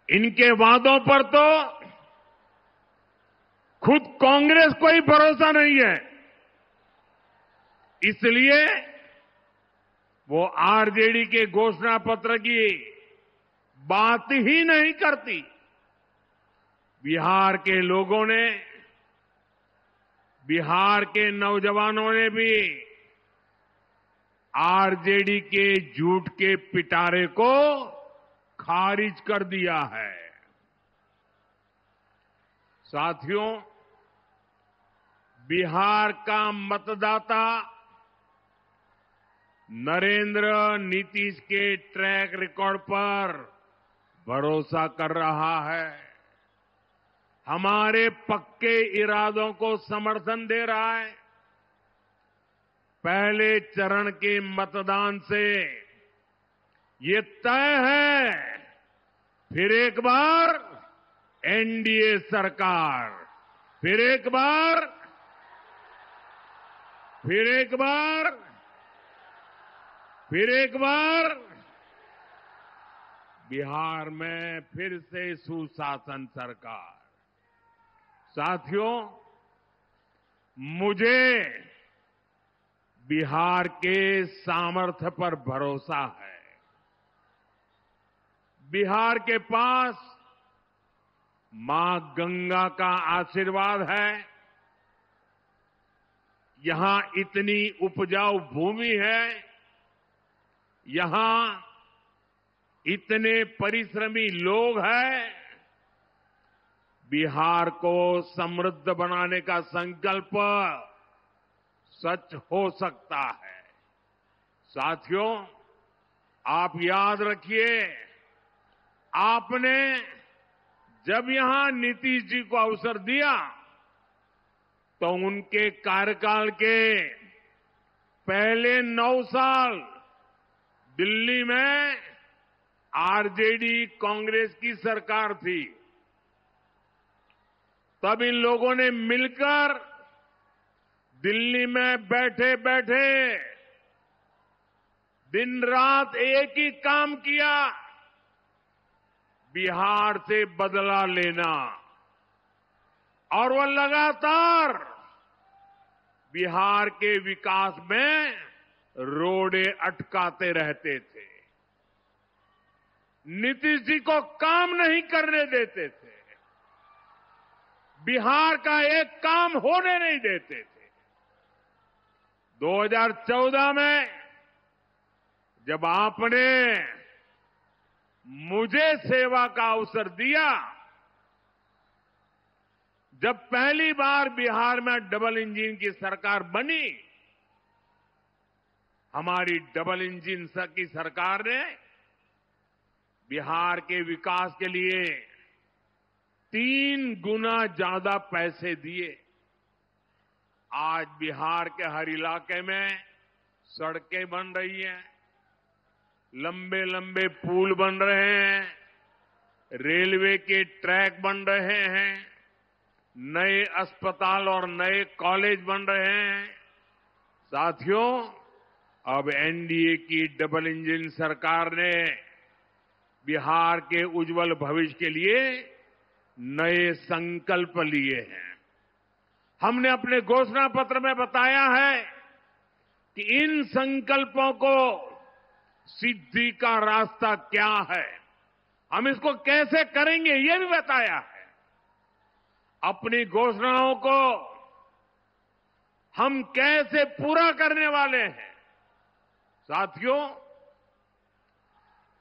इनके वादों पर तो खुद कांग्रेस को ही भरोसा नहीं है, इसलिए वो आरजेडी के घोषणा पत्र की बात ही नहीं करती। बिहार के लोगों ने, बिहार के नौजवानों ने भी आरजेडी के झूठ के पिटारे को खारिज कर दिया है। साथियों, बिहार का मतदाता नरेंद्र नीतीश के ट्रैक रिकॉर्ड पर भरोसा कर रहा है, हमारे पक्के इरादों को समर्थन दे रहा है। पहले चरण के मतदान से ये तय है, फिर एक बार एनडीए सरकार, फिर एक बार बिहार में फिर से सुशासन सरकार। साथियों, मुझे बिहार के सामर्थ्य पर भरोसा है। बिहार के पास मां गंगा का आशीर्वाद है। यहां इतनी उपजाऊ भूमि है, यहां इतने परिश्रमी लोग हैं। बिहार को समृद्ध बनाने का संकल्प सच हो सकता है। साथियों, आप याद रखिए, आपने जब यहां नीतीश जी को अवसर दिया तो उनके कार्यकाल के पहले 9 साल दिल्ली में आरजेडी कांग्रेस की सरकार थी। तब इन लोगों ने मिलकर दिल्ली में बैठे बैठे दिन रात एक ही काम किया, बिहार से बदला लेना। और वो लगातार बिहार के विकास में रोड़े अटकाते रहते थे, नीतीश जी को काम नहीं करने देते थे, बिहार का एक काम होने नहीं देते थे। 2014 में जब आपने मुझे सेवा का अवसर दिया, जब पहली बार बिहार में डबल इंजन की सरकार बनी, हमारी डबल इंजन की सरकार ने बिहार के विकास के लिए 3 गुना ज्यादा पैसे दिए। आज बिहार के हर इलाके में सड़कें बन रही हैं, लंबे लंबे पुल बन रहे हैं, रेलवे के ट्रैक बन रहे हैं, नए अस्पताल और नए कॉलेज बन रहे हैं। साथियों, अब एनडीए की डबल इंजन सरकार ने बिहार के उज्जवल भविष्य के लिए नए संकल्प लिए हैं। हमने अपने घोषणा पत्र में बताया है कि इन संकल्पों को सिद्धि का रास्ता क्या है, हम इसको कैसे करेंगे, ये भी बताया है। अपनी घोषणाओं को हम कैसे पूरा करने वाले हैं। साथियों,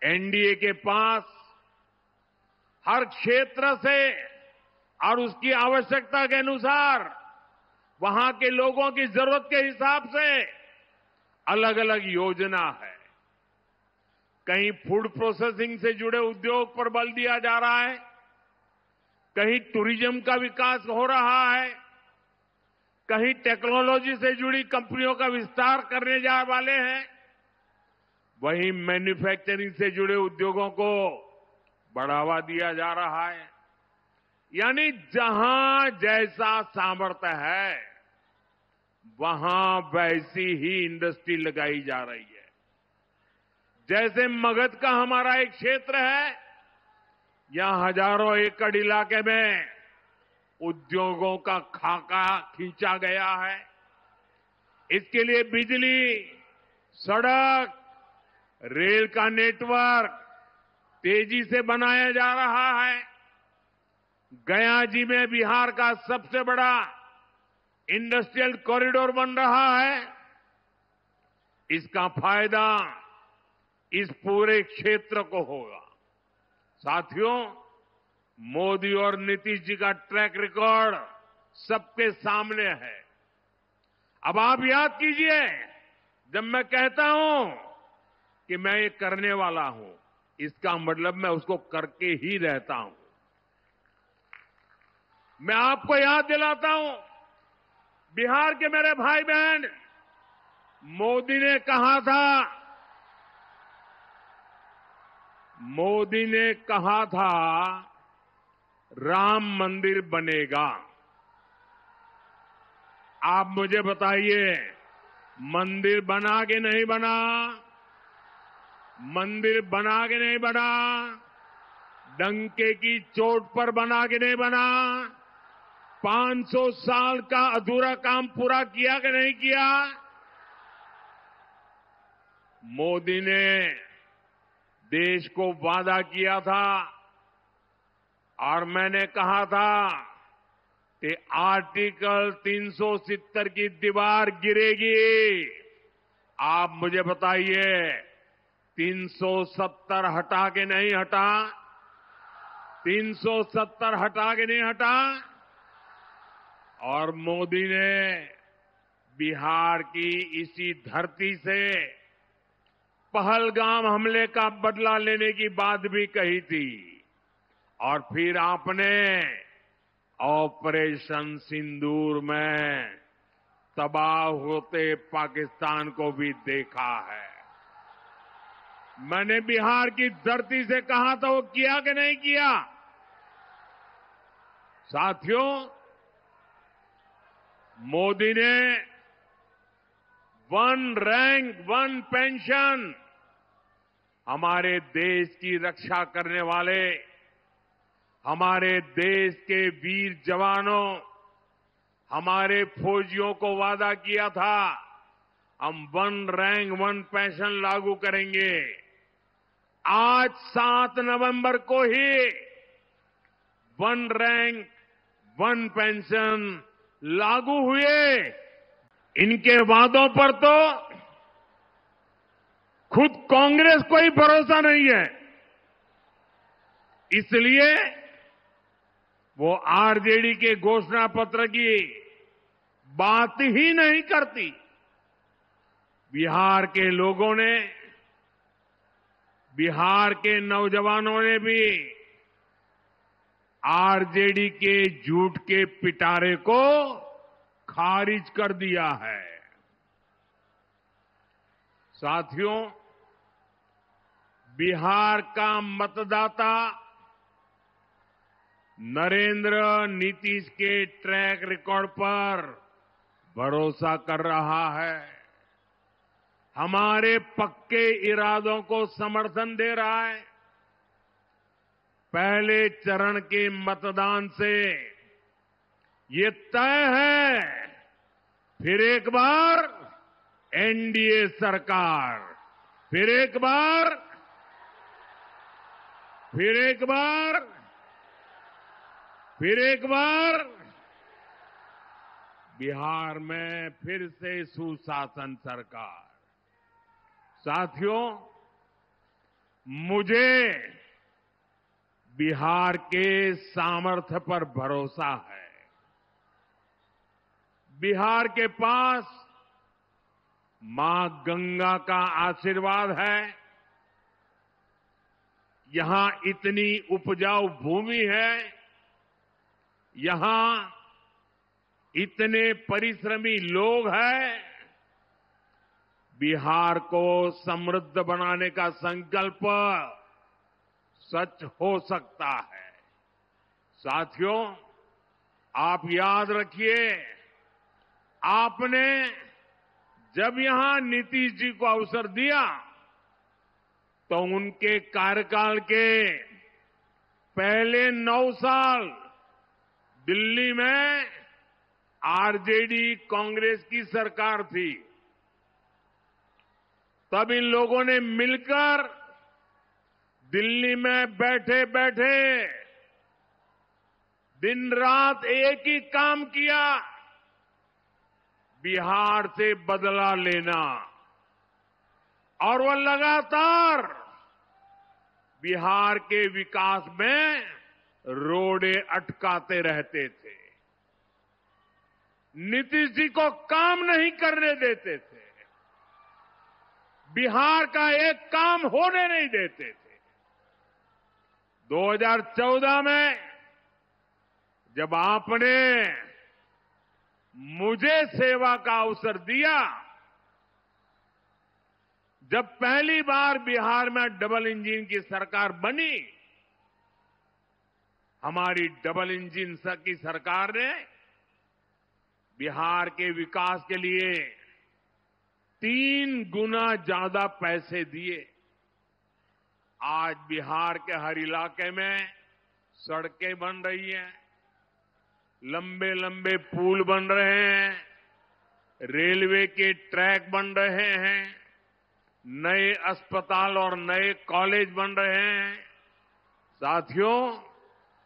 एनडीए के पास हर क्षेत्र से और उसकी आवश्यकता के अनुसार, वहां के लोगों की जरूरत के हिसाब से अलग अलग योजना है। कहीं फूड प्रोसेसिंग से जुड़े उद्योग पर बल दिया जा रहा है, कहीं टूरिज्म का विकास हो रहा है, कहीं टेक्नोलॉजी से जुड़ी कंपनियों का विस्तार करने जा वाले हैं, वहीं मैन्युफैक्चरिंग से जुड़े उद्योगों को बढ़ावा दिया जा रहा है। यानी जहां जैसा सामर्थ्य है, वहां वैसी ही इंडस्ट्री लगाई जा रही है। जैसे मगध का हमारा एक क्षेत्र है, यहां हजारों एकड़ इलाके में उद्योगों का खाका खींचा गया है। इसके लिए बिजली, सड़क, रेल का नेटवर्क तेजी से बनाया जा रहा है। गया जी में बिहार का सबसे बड़ा इंडस्ट्रियल कॉरिडोर बन रहा है। इसका फायदा इस पूरे क्षेत्र को होगा। साथियों, मोदी और नीतीश जी का ट्रैक रिकॉर्ड सबके सामने है। अब आप याद कीजिए, जब मैं कहता हूं कि मैं ये करने वाला हूं, इसका मतलब मैं उसको करके ही रहता हूं। मैं आपको याद दिलाता हूं, बिहार के मेरे भाई बहन, मोदी ने कहा था राम मंदिर बनेगा। आप मुझे बताइए, मंदिर बना के नहीं बना? मंदिर बना के नहीं बना? डंके की चोट पर बना के नहीं बना? 500 साल का अधूरा काम पूरा किया कि नहीं किया? मोदी ने देश को वादा किया था और मैंने कहा था कि आर्टिकल 370 की दीवार गिरेगी। आप मुझे बताइए, 370 हटा के नहीं हटा? 370 हटा के नहीं हटा? और मोदी ने बिहार की इसी धरती से पहलगाम हमले का बदला लेने की बात भी कही थी। और फिर आपने ऑपरेशन सिंदूर में तबाह होते पाकिस्तान को भी देखा है। मैंने बिहार की धरती से कहा था, वो किया कि नहीं किया? साथियों, मोदी ने वन रैंक वन पेंशन, हमारे देश की रक्षा करने वाले, हमारे देश के वीर जवानों, हमारे फौजियों को वादा किया था, हम वन रैंक वन पेंशन लागू करेंगे। आज 7 नवंबर को ही वन रैंक वन पेंशन लागू हुए। इनके वादों पर तो खुद कांग्रेस को ही भरोसा नहीं है, इसलिए वो आरजेडी के घोषणा पत्र की बात ही नहीं करती। बिहार के लोगों ने, बिहार के नौजवानों ने भी आरजेडी के झूठ के पिटारे को खारिज कर दिया है। साथियों, बिहार का मतदाता नरेंद्र नीतीश के ट्रैक रिकॉर्ड पर भरोसा कर रहा है, हमारे पक्के इरादों को समर्थन दे रहा है। पहले चरण के मतदान से ये तय है, फिर एक बार एनडीए सरकार, फिर एक बार बिहार में फिर से सुशासन सरकार। साथियों, मुझे बिहार के सामर्थ्य पर भरोसा है। बिहार के पास मां गंगा का आशीर्वाद है। यहां इतनी उपजाऊ भूमि है, यहां इतने परिश्रमी लोग हैं। बिहार को समृद्ध बनाने का संकल्प सच हो सकता है। साथियों, आप याद रखिए, आपने जब यहां नीतीश जी को अवसर दिया तो उनके कार्यकाल के पहले 9 साल दिल्ली में आरजेडी कांग्रेस की सरकार थी। तब इन लोगों ने मिलकर दिल्ली में बैठे बैठे दिन रात एक ही काम किया, बिहार से बदला लेना। और वो लगातार बिहार के विकास में रोड़े अटकाते रहते थे। नीतीश जी को काम नहीं करने देते थे, बिहार का एक काम होने नहीं देते थे। 2014 में जब आपने मुझे सेवा का अवसर दिया, जब पहली बार बिहार में डबल इंजन की सरकार बनी, हमारी डबल इंजन की सरकार ने बिहार के विकास के लिए 3 गुना ज्यादा पैसे दिए। आज बिहार के हर इलाके में सड़कें बन रही हैं, लंबे लंबे पुल बन रहे हैं, रेलवे के ट्रैक बन रहे हैं, नए अस्पताल और नए कॉलेज बन रहे हैं। साथियों,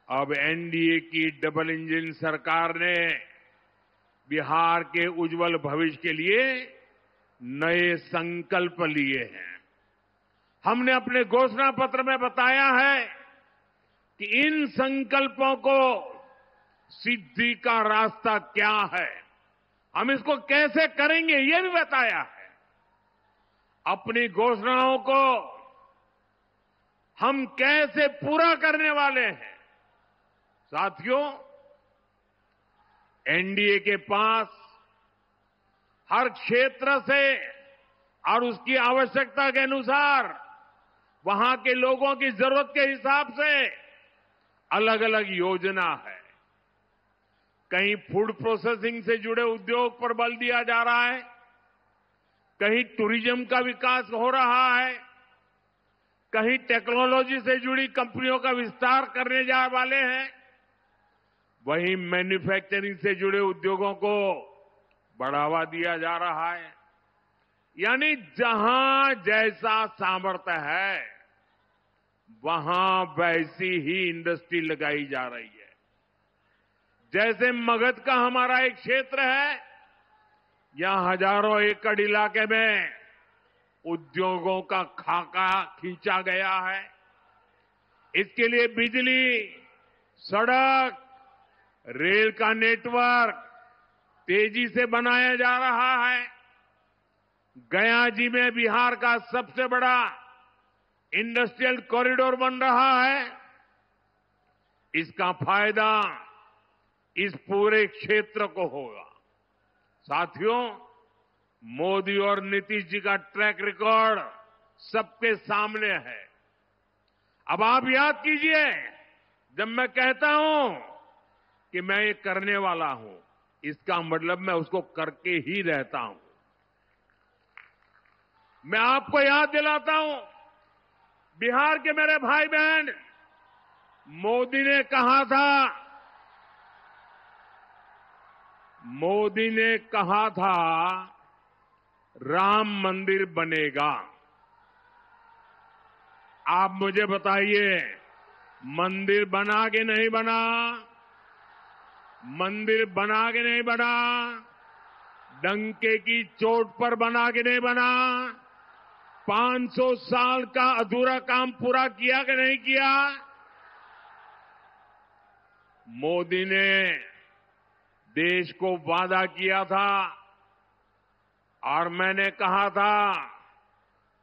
अब एनडीए की डबल इंजन सरकार ने बिहार के उज्जवल भविष्य के लिए नए संकल्प लिए हैं। हमने अपने घोषणा पत्र में बताया है कि इन संकल्पों को सिद्धि का रास्ता क्या है, हम इसको कैसे करेंगे, ये भी बताया है। अपनी घोषणाओं को हम कैसे पूरा करने वाले हैं। साथियों, एनडीए के पास हर क्षेत्र से और उसकी आवश्यकता के अनुसार, वहां के लोगों की जरूरत के हिसाब से अलग अलग योजना है। कहीं फूड प्रोसेसिंग से जुड़े उद्योग पर बल दिया जा रहा है, कहीं टूरिज्म का विकास हो रहा है, कहीं टेक्नोलॉजी से जुड़ी कंपनियों का विस्तार करने जा वाले हैं, वहीं मैन्युफैक्चरिंग से जुड़े उद्योगों को बढ़ावा दिया जा रहा है। यानी जहां जैसा सामर्थ्य है, वहां वैसी ही इंडस्ट्री लगाई जा रही है। जैसे मगध का हमारा एक क्षेत्र है, यहां हजारों एकड़ इलाके में उद्योगों का खाका खींचा गया है। इसके लिए बिजली, सड़क, रेल का नेटवर्क तेजी से बनाया जा रहा है। गया जी में बिहार का सबसे बड़ा इंडस्ट्रियल कॉरिडोर बन रहा है। इसका फायदा इस पूरे क्षेत्र को होगा। साथियों, मोदी और नीतीश जी का ट्रैक रिकॉर्ड सबके सामने है। अब आप याद कीजिए, जब मैं कहता हूं कि मैं ये करने वाला हूं, इसका मतलब मैं उसको करके ही रहता हूं। मैं आपको याद दिलाता हूं, बिहार के मेरे भाई बहन, मोदी ने कहा था राम मंदिर बनेगा। आप मुझे बताइए, मंदिर बना के नहीं बना? मंदिर बना के नहीं बना? डंके की चोट पर बना के नहीं बना? 500 साल का अधूरा काम पूरा किया कि नहीं किया? मोदी ने देश को वादा किया था और मैंने कहा था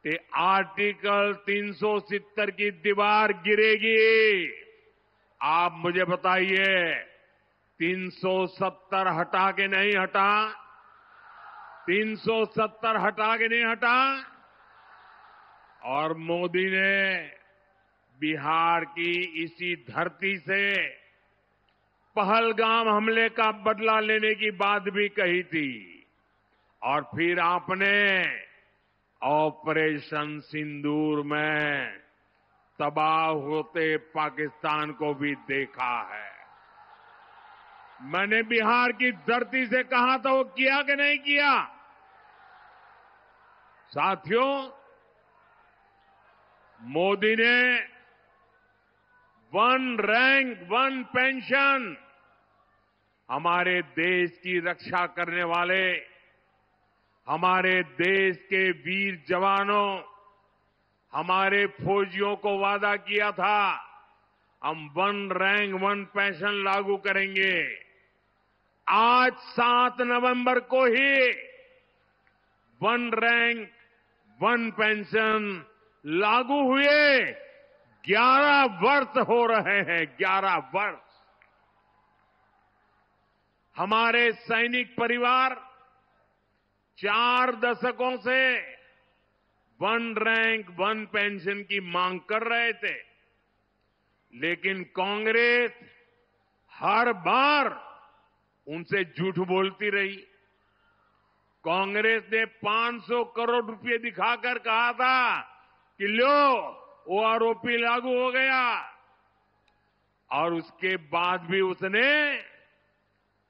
कि आर्टिकल 370 की दीवार गिरेगी। आप मुझे बताइए, 370 हटा के नहीं हटा? 370 हटा के नहीं हटा? और मोदी ने बिहार की इसी धरती से पहलगाम हमले का बदला लेने की बात भी कही थी। और फिर आपने ऑपरेशन सिंदूर में तबाह होते पाकिस्तान को भी देखा है। मैंने बिहार की धरती से कहा था, वो किया कि नहीं किया? साथियों, मोदी ने वन रैंक वन पेंशन, हमारे देश की रक्षा करने वाले, हमारे देश के वीर जवानों, हमारे फौजियों को वादा किया था, हम वन रैंक वन पेंशन लागू करेंगे। आज 7 नवंबर को ही वन रैंक वन पेंशन लागू हुए 11 वर्ष हो रहे हैं। 11 वर्ष। हमारे सैनिक परिवार 4 दशकों से वन रैंक वन पेंशन की मांग कर रहे थे, लेकिन कांग्रेस हर बार उनसे झूठ बोलती रही। कांग्रेस ने 500 करोड़ रुपए दिखाकर कहा था कि लो ओआरओपी लागू हो गया, और उसके बाद भी उसने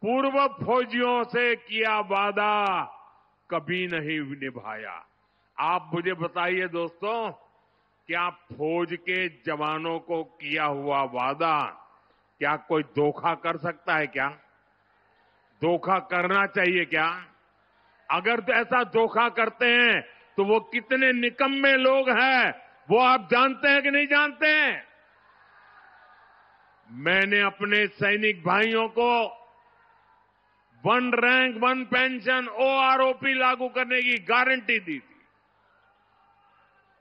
पूर्व फौजियों से किया वादा कभी नहीं निभाया। आप मुझे बताइए दोस्तों, क्या फौज के जवानों को किया हुआ वादा क्या कोई धोखा कर सकता है? क्या धोखा करना चाहिए क्या? अगर तो ऐसा धोखा करते हैं तो वो कितने निकम्मे लोग हैं, वो आप जानते हैं कि नहीं जानते हैं? मैंने अपने सैनिक भाइयों को one rank one pension OROP लागू करने की गारंटी दी थी।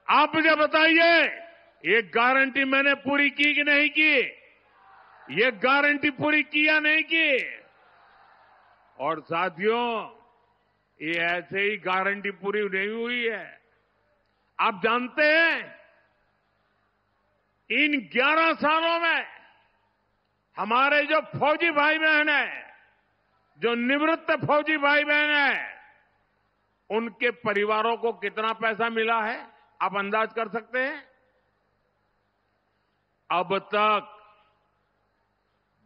आप मुझे बताइए, ये गारंटी मैंने पूरी की कि नहीं की? ये गारंटी पूरी की या नहीं की? और साथियों, ये ऐसे ही गारंटी पूरी नहीं हुई है। आप जानते हैं, इन 11 सालों में हमारे जो फौजी भाई बहन हैं, जो निवृत्त फौजी भाई बहन हैं, उनके परिवारों को कितना पैसा मिला है? आप अंदाज कर सकते हैं? अब तक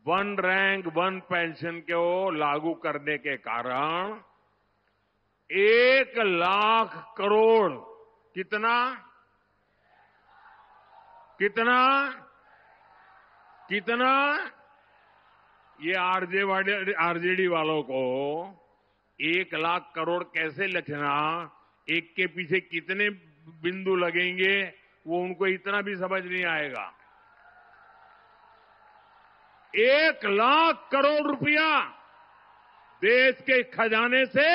वन रैंक वन पेंशन को लागू करने के कारण 1 लाख करोड़, कितना कितना कितना ये आरजेडी वालों को 1 लाख करोड़ कैसे लिखना, एक के पीछे कितने बिंदु लगेंगे, वो उनको इतना भी समझ नहीं आएगा। 1 लाख करोड़ रुपया देश के खजाने से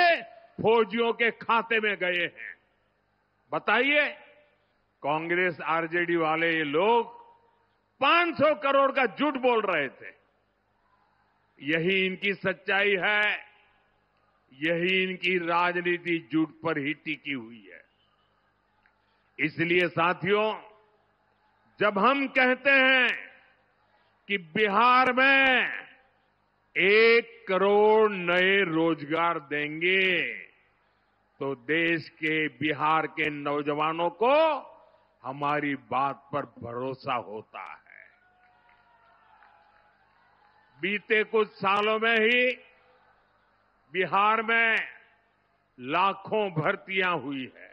फौजियों के खाते में गए हैं। बताइए, कांग्रेस आरजेडी वाले ये लोग 500 करोड़ का झूठ बोल रहे थे। यही इनकी सच्चाई है, यही इनकी राजनीति झूठ पर ही टिकी हुई है। इसलिए साथियों, जब हम कहते हैं कि बिहार में 1 करोड़ नए रोजगार देंगे, तो देश के बिहार के नौजवानों को हमारी बात पर भरोसा होता है। बीते कुछ सालों में ही बिहार में लाखों भर्तियां हुई है,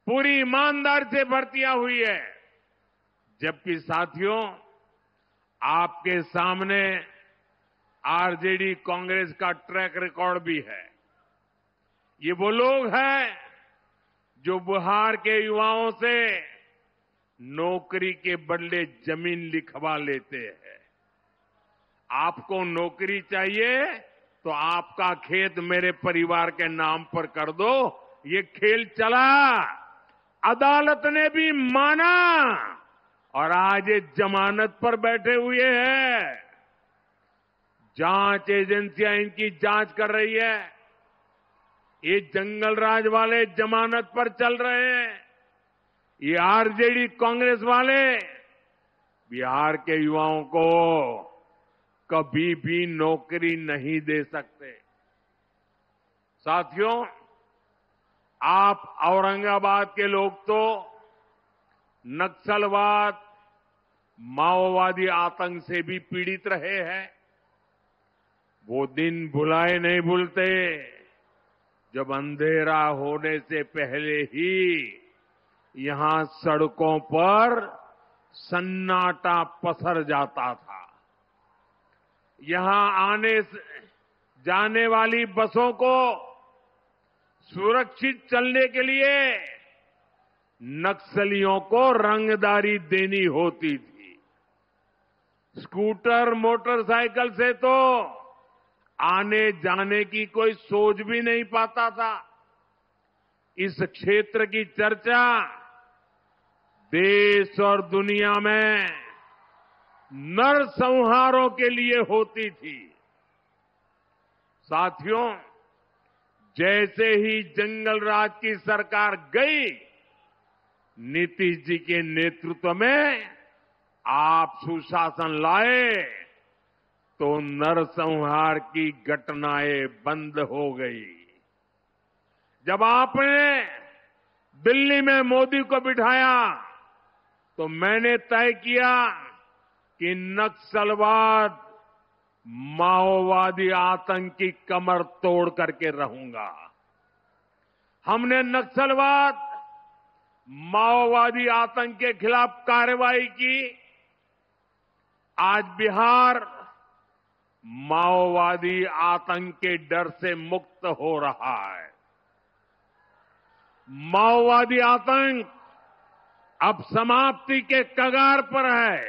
पूरी ईमानदारी से भर्तियां हुई है। जबकि साथियों, आपके सामने आरजेडी कांग्रेस का ट्रैक रिकॉर्ड भी है। ये वो लोग हैं जो बिहार के युवाओं से नौकरी के बदले जमीन लिखवा लेते हैं। आपको नौकरी चाहिए तो आपका खेत मेरे परिवार के नाम पर कर दो। ये खेल चला, अदालत ने भी माना, और आज ये जमानत पर बैठे हुए हैं। जांच एजेंसियां इनकी जांच कर रही है। ये जंगल राज वाले जमानत पर चल रहे हैं। ये आरजेडी कांग्रेस वाले बिहार के युवाओं को कभी भी नौकरी नहीं दे सकते। साथियों, आप औरंगाबाद के लोग तो नक्सलवाद, माओवादी आतंक से भी पीड़ित रहे हैं। वो दिन भुलाए नहीं भूलते जब अंधेरा होने से पहले ही यहां सड़कों पर सन्नाटा पसर जाता था। यहां आने जाने वाली बसों को सुरक्षित चलने के लिए नक्सलियों को रंगदारी देनी होती थी। स्कूटर, मोटरसाइकिल से तो आने जाने की कोई सोच भी नहीं पाता था। इस क्षेत्र की चर्चा देश और दुनिया में नरसंहारों के लिए होती थी। साथियों, जैसे ही जंगल राज की सरकार गई, नीतीश जी के नेतृत्व में आप सुशासन लाए तो नरसंहार की घटनाएं बंद हो गई। जब आपने दिल्ली में मोदी को बिठाया तो मैंने तय किया कि नक्सलवाद, माओवादी आतंक की कमर तोड़ करके रहूंगा। हमने नक्सलवाद, माओवादी आतंक के खिलाफ कार्रवाई की। आज बिहार माओवादी आतंक के डर से मुक्त हो रहा है। माओवादी आतंक अब समाप्ति के कगार पर है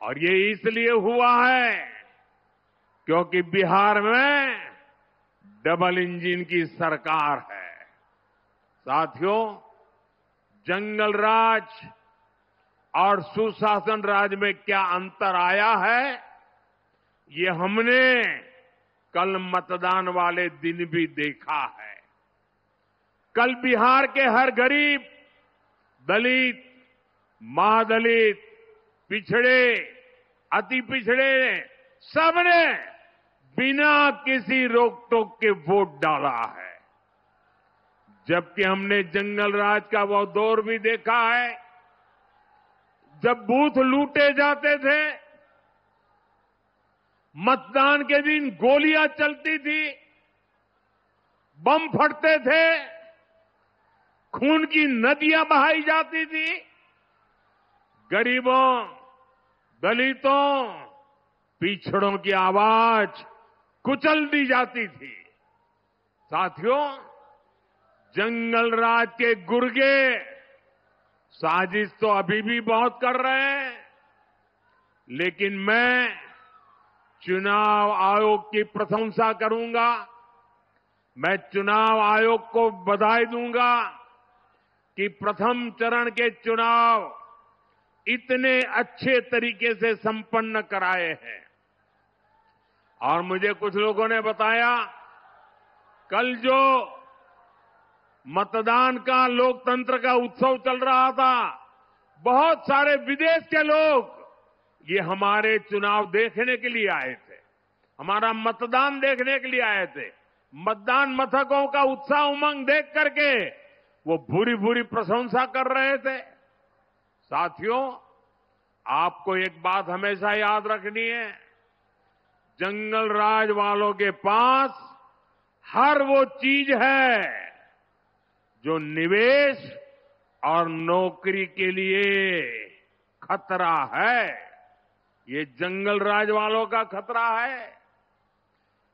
और ये इसलिए हुआ है क्योंकि बिहार में डबल इंजन की सरकार है। साथियों, जंगल राज और सुशासन राज में क्या अंतर आया है, ये हमने कल मतदान वाले दिन भी देखा है। कल बिहार के हर गरीब, दलित, महादलित, पिछड़े, अति पिछड़े, सबने बिना किसी रोक टोक के वोट डाला है। जबकि हमने जंगल राज का वो दौर भी देखा है जब बूथ लूटे जाते थे, मतदान के दिन गोलियां चलती थी, बम फटते थे, खून की नदियां बहाई जाती थी, गरीबों, दलितों, पिछड़ों की आवाज कुचल दी जाती थी। साथियों, जंगल राज के गुर्गे साजिश तो अभी भी बहुत कर रहे हैं, लेकिन मैं चुनाव आयोग की प्रशंसा करूंगा। मैं चुनाव आयोग को बधाई दूंगा कि प्रथम चरण के चुनाव इतने अच्छे तरीके से संपन्न कराए हैं। और मुझे कुछ लोगों ने बताया, कल जो मतदान का, लोकतंत्र का उत्सव चल रहा था, बहुत सारे विदेश के लोग ये हमारे चुनाव देखने के लिए आए थे, हमारा मतदान देखने के लिए आए थे। मतदान मथकों का उत्साह उमंग देख करके वो भूरी भूरी प्रशंसा कर रहे थे। साथियों, आपको एक बात हमेशा याद रखनी है, जंगल राज वालों के पास हर वो चीज है जो निवेश और नौकरी के लिए खतरा है। ये जंगल राज वालों का खतरा है।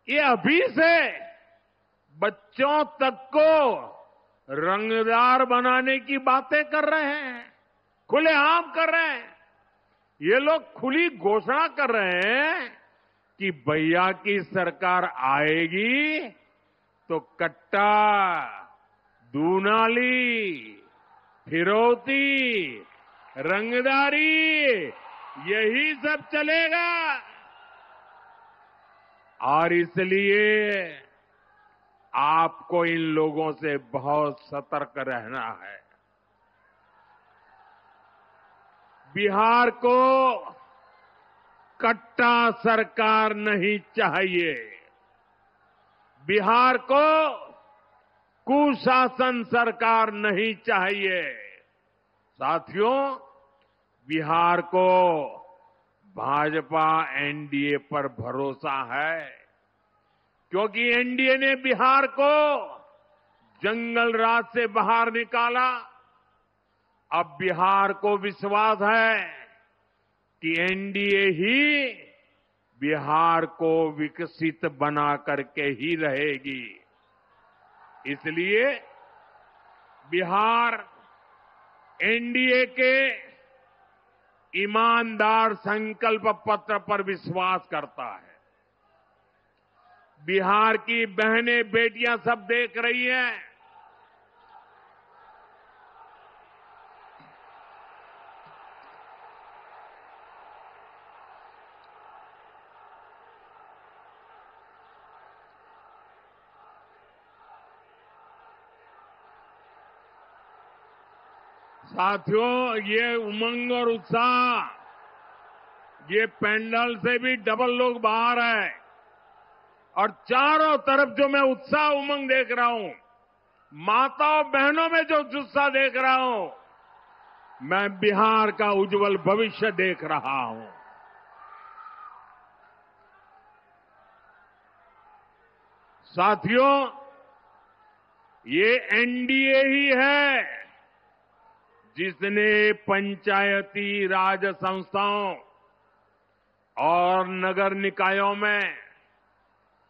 ये अभी से बच्चों तक को रंगदार बनाने की बातें कर रहे हैं, खुलेआम कर रहे हैं। ये लोग खुली घोषणा कर रहे हैं कि भैया की सरकार आएगी तो कट्टा, दूनाली, फिरौती, रंगदारी, यही सब चलेगा। और इसलिए आपको इन लोगों से बहुत सतर्क रहना है। बिहार को कट्टा सरकार नहीं चाहिए। बिहार को कुशासन सरकार नहीं चाहिए। साथियों, बिहार को भाजपा एनडीए पर भरोसा है, क्योंकि एनडीए ने बिहार को जंगल राज से बाहर निकाला। अब बिहार को विश्वास है कि एनडीए ही बिहार को विकसित बना करके ही रहेगी। इसलिए बिहार एनडीए के ईमानदार संकल्प पत्र पर विश्वास करता है। बिहार की बहनें बेटियां सब देख रही हैं। साथियों, ये उमंग और उत्साह, ये पेंडल से भी डबल लोग बाहर हैं और चारों तरफ जो मैं उत्साह उमंग देख रहा हूं, माताओं बहनों में जो उत्साह देख रहा हूं, मैं बिहार का उज्जवल भविष्य देख रहा हूं। साथियों, ये एनडीए ही है जिसने पंचायती राज संस्थाओं और नगर निकायों में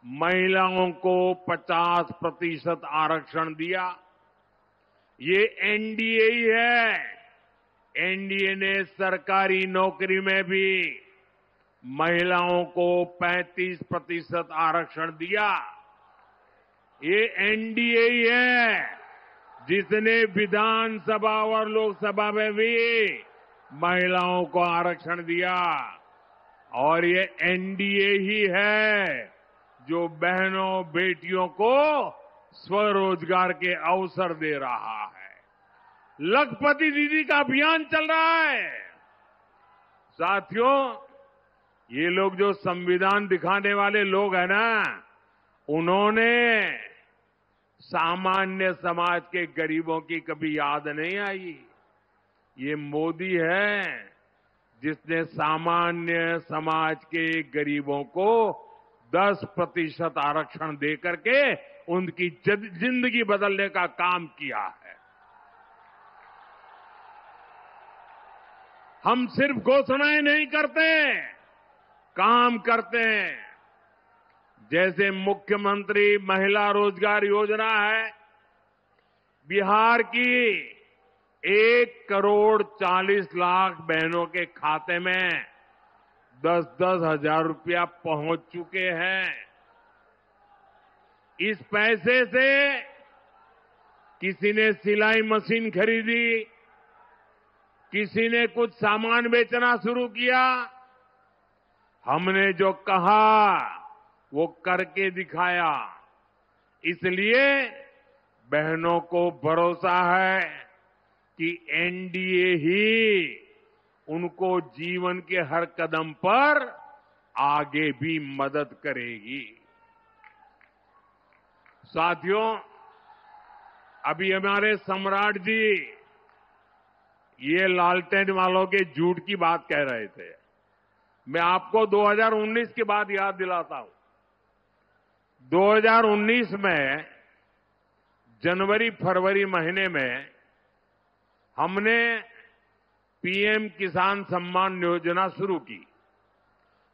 महिलाओं को 50% आरक्षण दिया। ये एनडीए ही है। एनडीए ने सरकारी नौकरी में भी महिलाओं को 35% आरक्षण दिया। ये एनडीए ही है जिसने विधानसभा और लोकसभा में भी महिलाओं को आरक्षण दिया। और ये एनडीए ही है जो बहनों बेटियों को स्वरोजगार के अवसर दे रहा है। लखपति दीदी का अभियान चल रहा है। साथियों, ये लोग जो संविधान दिखाने वाले लोग हैं ना, उन्होंने सामान्य समाज के गरीबों की कभी याद नहीं आई। ये मोदी है जिसने सामान्य समाज के गरीबों को 10% आरक्षण दे करके उनकी जिंदगी बदलने का काम किया है। हम सिर्फ घोषणाएं नहीं करते, काम करते हैं। जैसे मुख्यमंत्री महिला रोजगार योजना है, बिहार की 1,40,00,000 बहनों के खाते में 10-10 हजार रुपया पहुंच चुके हैं। इस पैसे से किसी ने सिलाई मशीन खरीदी, किसी ने कुछ सामान बेचना शुरू किया। हमने जो कहा वो करके दिखाया। इसलिए बहनों को भरोसा है कि एनडीए ही उनको जीवन के हर कदम पर आगे भी मदद करेगी। साथियों, अभी हमारे सम्राट जी ये लालटेन वालों के झूठ की बात कह रहे थे। मैं आपको 2019 की बात याद दिलाता हूं। 2019 में जनवरी फरवरी महीने में हमने पीएम किसान सम्मान योजना शुरू की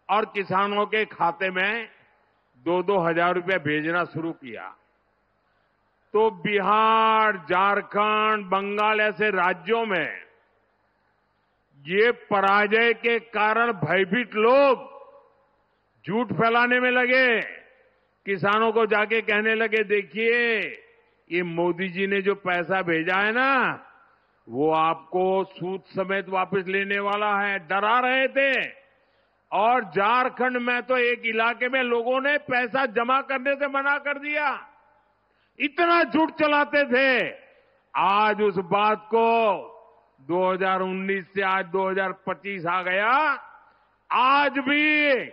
और किसानों के खाते में 2-2 हजार रुपये भेजना शुरू किया। तो बिहार, झारखंड, बंगाल ऐसे राज्यों में ये पराजय के कारण भयभीत लोग झूठ फैलाने में लगे। किसानों को जाके कहने लगे, देखिए ये मोदी जी ने जो पैसा भेजा है ना, वो आपको सूद समेत वापस लेने वाला है। डरा रहे थे। और झारखंड में तो एक इलाके में लोगों ने पैसा जमा करने से मना कर दिया। इतना झूठ चलाते थे। आज उस बात को 2019 से आज 2025 आ गया। आज भी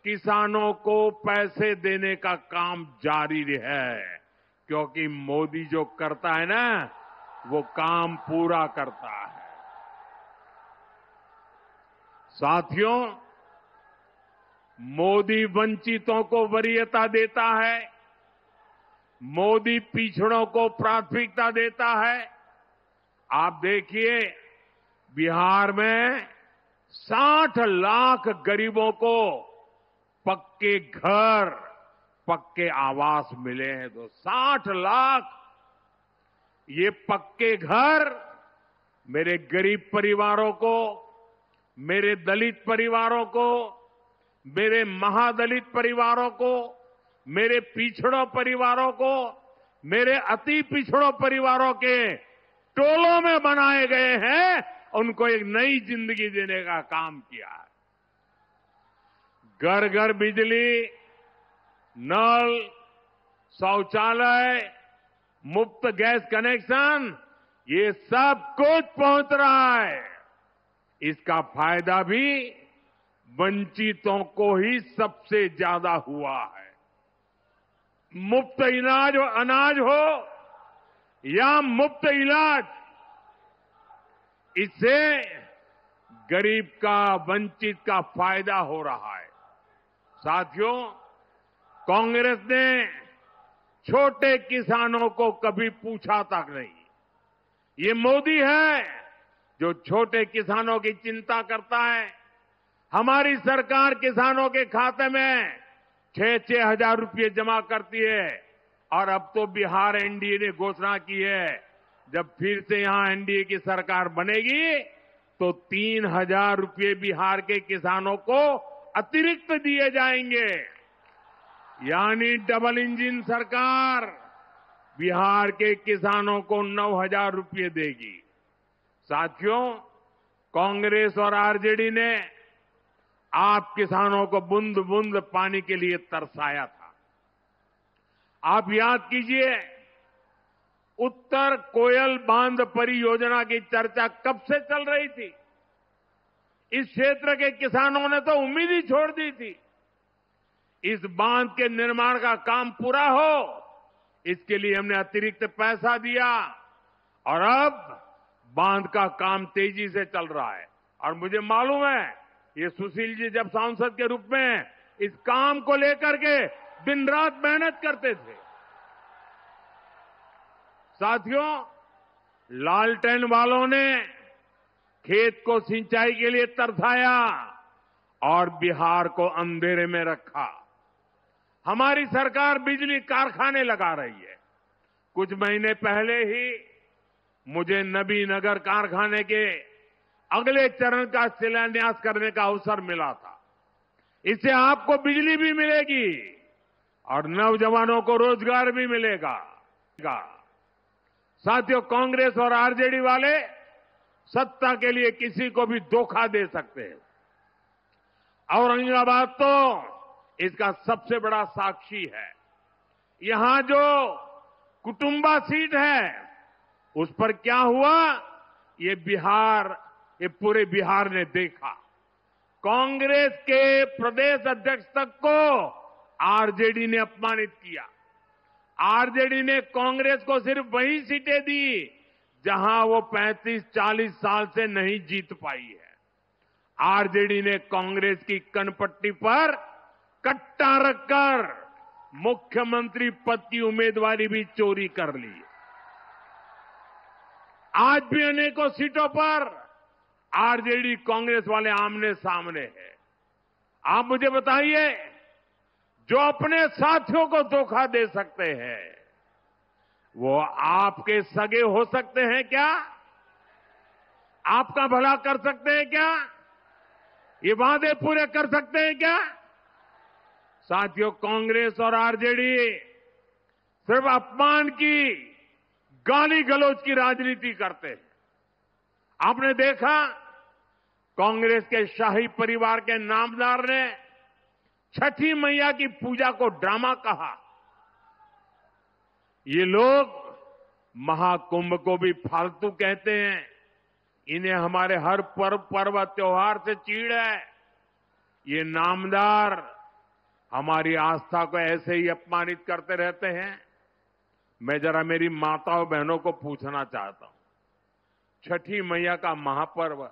किसानों को पैसे देने का काम जारी है, क्योंकि मोदी जो करता है ना, वो काम पूरा करता है। साथियों, मोदी वंचितों को वरीयता देता है, मोदी पिछड़ों को प्राथमिकता देता है। आप देखिए, बिहार में 60 लाख गरीबों को पक्के घर, पक्के आवास मिले हैं। तो 60 लाख ये पक्के घर मेरे गरीब परिवारों को, मेरे दलित परिवारों को, मेरे महादलित परिवारों को, मेरे पिछड़ों परिवारों को, मेरे अति पिछड़ों परिवारों के टोलों में बनाए गए हैं। उनको एक नई जिंदगी देने का काम किया है। घर घर बिजली, नल, शौचालय, मुफ्त गैस कनेक्शन, ये सब कुछ पहुंच रहा है। इसका फायदा भी वंचितों को ही सबसे ज्यादा हुआ है। मुफ्त अनाज हो या मुफ्त इलाज, इससे गरीब का, वंचित का फायदा हो रहा है। साथियों, कांग्रेस ने छोटे किसानों को कभी पूछा तक नहीं। ये मोदी है जो छोटे किसानों की चिंता करता है। हमारी सरकार किसानों के खाते में 6-6 हजार रुपये जमा करती है। और अब तो बिहार एनडीए ने घोषणा की है, जब फिर से यहां एनडीए की सरकार बनेगी तो 3,000 रुपये बिहार के किसानों को अतिरिक्त दिए जाएंगे। यानी डबल इंजन सरकार बिहार के किसानों को 9,000 रुपये देगी। साथियों, कांग्रेस और आरजेडी ने आप किसानों को बूंद बूंद पानी के लिए तरसाया था। आप याद कीजिए, उत्तर कोयल बांध परियोजना की चर्चा कब से चल रही थी। इस क्षेत्र के किसानों ने तो उम्मीद ही छोड़ दी थी। इस बांध के निर्माण का काम पूरा हो, इसके लिए हमने अतिरिक्त पैसा दिया और अब बांध का काम तेजी से चल रहा है। और मुझे मालूम है, ये सुशील जी जब सांसद के रूप में इस काम को लेकर के दिन रात मेहनत करते थे। साथियों, लालटेन वालों ने खेत को सिंचाई के लिए तरसाया और बिहार को अंधेरे में रखा। हमारी सरकार बिजली कारखाने लगा रही है। कुछ महीने पहले ही मुझे नबीनगर कारखाने के अगले चरण का शिलान्यास करने का अवसर मिला था। इससे आपको बिजली भी मिलेगी और नौजवानों को रोजगार भी मिलेगा। साथियों, कांग्रेस और आरजेडी वाले सत्ता के लिए किसी को भी धोखा दे सकते हैं। औरंगाबाद तो इसका सबसे बड़ा साक्षी है। यहां जो कुटुंबा सीट है, उस पर क्या हुआ, ये पूरे बिहार ने देखा। कांग्रेस के प्रदेश अध्यक्ष तक को आरजेडी ने अपमानित किया। आरजेडी ने कांग्रेस को सिर्फ वही सीटें दी जहां वो 35-40 साल से नहीं जीत पाई है। आरजेडी ने कांग्रेस की कनपट्टी पर कट्टा रखकर मुख्यमंत्री पद की उम्मीदवारी भी चोरी कर ली। आज भी अनेकों सीटों पर आरजेडी कांग्रेस वाले आमने सामने हैं। आप मुझे बताइए, जो अपने साथियों को धोखा दे सकते हैं, वो आपके सगे हो सकते हैं क्या? आपका भला कर सकते हैं क्या? ये वादे पूरे कर सकते हैं क्या? साथियों, कांग्रेस और आरजेडी सिर्फ अपमान की, गाली गलौज की राजनीति करते हैं। आपने देखा, कांग्रेस के शाही परिवार के नामदार ने छठी मैया की पूजा को ड्रामा कहा। ये लोग महाकुंभ को भी फालतू कहते हैं। इन्हें हमारे हर पर्व त्योहार से चीड़ है। ये नामदार हमारी आस्था को ऐसे ही अपमानित करते रहते हैं। मैं जरा मेरी माताओं बहनों को पूछना चाहता हूं, छठी मैया का महापर्व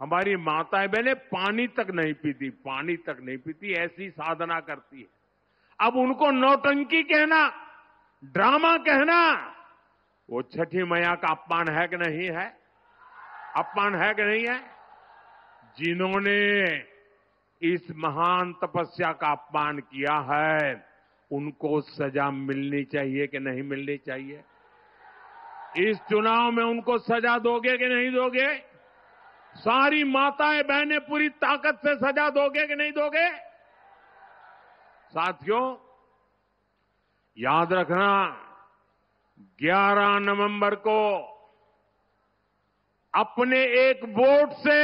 हमारी माताएं बहनें पानी तक नहीं पीती, ऐसी साधना करती है। अब उनको नौटंकी कहना, ड्रामा कहना, वो छठी मैया का अपमान है कि नहीं है? अपमान है कि नहीं है? जिन्होंने इस महान तपस्या का अपमान किया है, उनको सजा मिलनी चाहिए कि नहीं मिलनी चाहिए? इस चुनाव में उनको सजा दोगे कि नहीं दोगे? सारी माताएं बहनें पूरी ताकत से सजा दोगे कि नहीं दोगे? साथियों, याद रखना, 11 नवंबर को अपने एक वोट से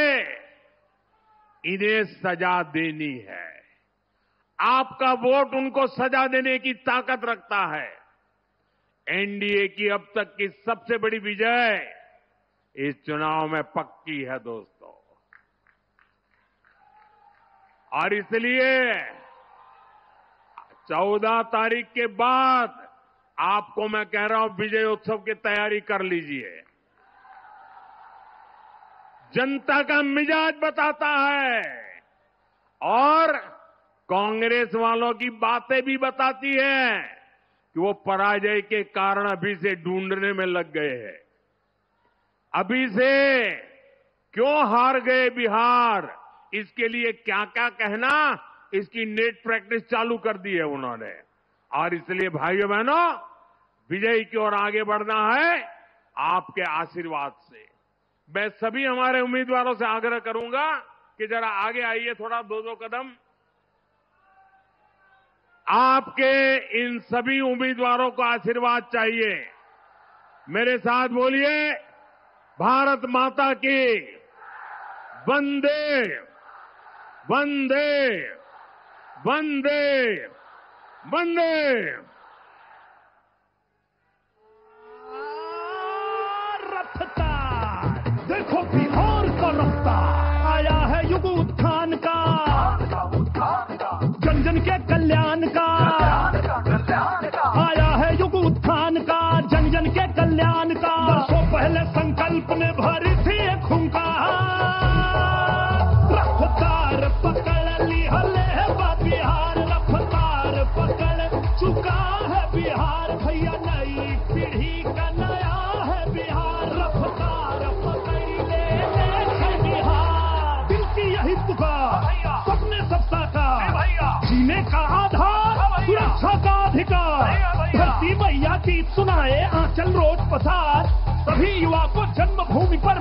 इन्हें सजा देनी है। आपका वोट उनको सजा देने की ताकत रखता है। एनडीए की अब तक की सबसे बड़ी विजय इस चुनाव में पक्की है दोस्तों, और इसलिए 14 तारीख के बाद आपको मैं कह रहा हूं, विजय उत्सव की तैयारी कर लीजिए। जनता का मिजाज बताता है और कांग्रेस वालों की बातें भी बताती है कि वो पराजय के कारण अभी से ढूंढने में लग गए हैं। अभी से क्यों हार गए बिहार, इसके लिए क्या क्या कहना, इसकी नेट प्रैक्टिस चालू कर दी है उन्होंने। और इसलिए भाइयों बहनों, विजय की ओर आगे बढ़ना है आपके आशीर्वाद से। मैं सभी हमारे उम्मीदवारों से आग्रह करूंगा कि जरा आगे आइए, थोड़ा 2-2 कदम। आपके इन सभी उम्मीदवारों को आशीर्वाद चाहिए। मेरे साथ बोलिए, भारत माता की वंदे वंदे वंदे वंदे। रफ्तार देखो बिहार का रफ्तार, आया है युग उत्थान का, जन जन के कल्याण का, आया है युग उत्थान का, जन जन के कल्याण का। वर्षों पहले संकल्प ने भरी थी एक हुंकार, रफ्तार पकड़ ली हले बिहार, रफ्तार पकड़ चुका है बिहार। भैया नई पीढ़ी का नया है बिहार, रफ्तार पकड़ ले बिहार। दिल की यही पुकार, सपने सब साकार, जीने का आधार, सुरक्षा का अधिकार। धरती मैया गीत सुनाए, आंचल रोज पसार, सभी युवा को जन्मभूमि पर